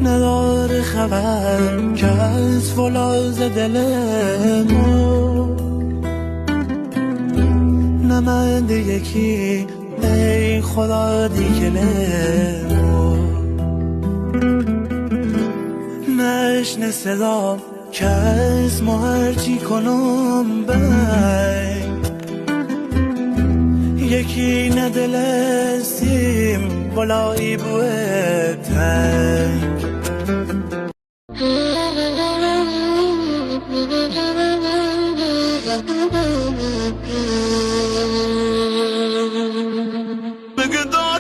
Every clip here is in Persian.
نداره خبر که از فولاذ دل ما نمند یکی ای خدا دیگه ما نشنه صدا که از ما هرچی کنم بای یکی ندلستیم بالایی بوه تنگ بگه دا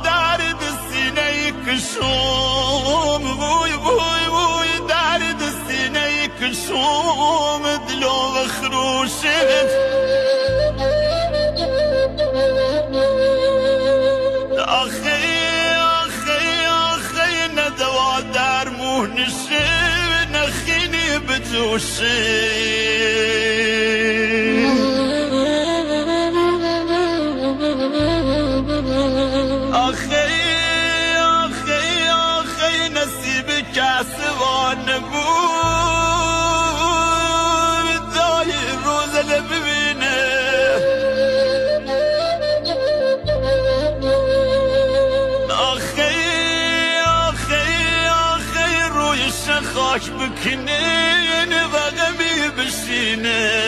درد سینه کشم بوی درد سینه کشم دلو و خروشت آخی ندوا درمونشه نخینی بجوشه آخی نصیب کسوان بود دای روزل ببینه آخی رویش خاک بکنه و غمی بشینه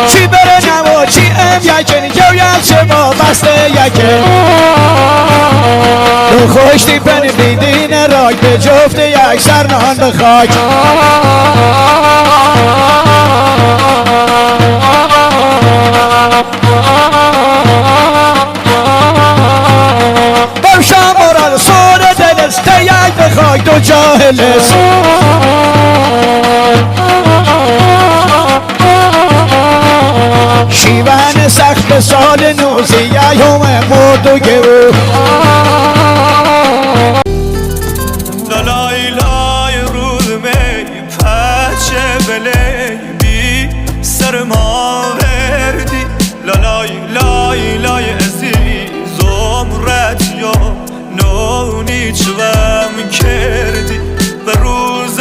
چی بره نمو چی یکن گویم چه با بسته یکن تو خوشتی پنی بیدین راک به جفت یک سر نان به خاک بمشم مرال سور دلست یک به خاک دو جاهلست شیون سخت به سال نوزی یوم مردو گرو لالای لای رود می پچه بلی بی سر ما وردی لالای عزیزم رد یا نونی چوم کردی و روز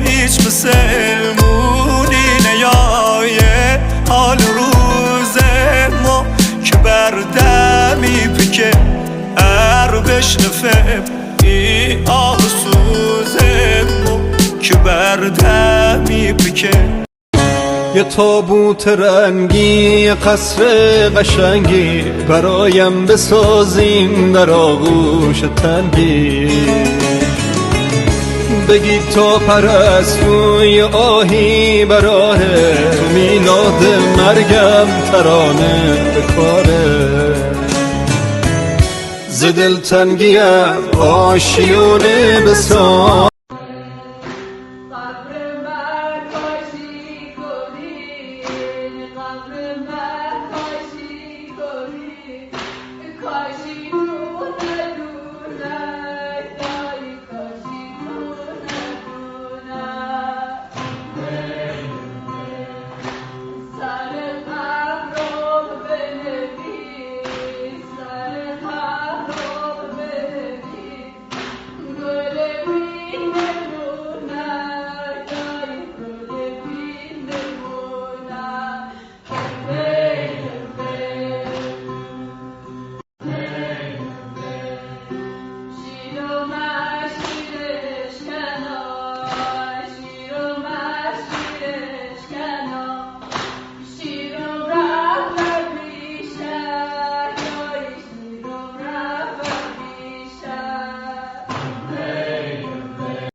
هیچ مسلمونی نیایه حال روز ما که بردمی پکه بشنفه ای آه سوز ما که بردمی پکه یه تابوت رنگی قصر قشنگی برایم بسازیم در آغوش تنگی بگی تا پرستوی آهی براره تو میلاد مرگم ترانه بکاره ز دلتنگیم آشیونه بساز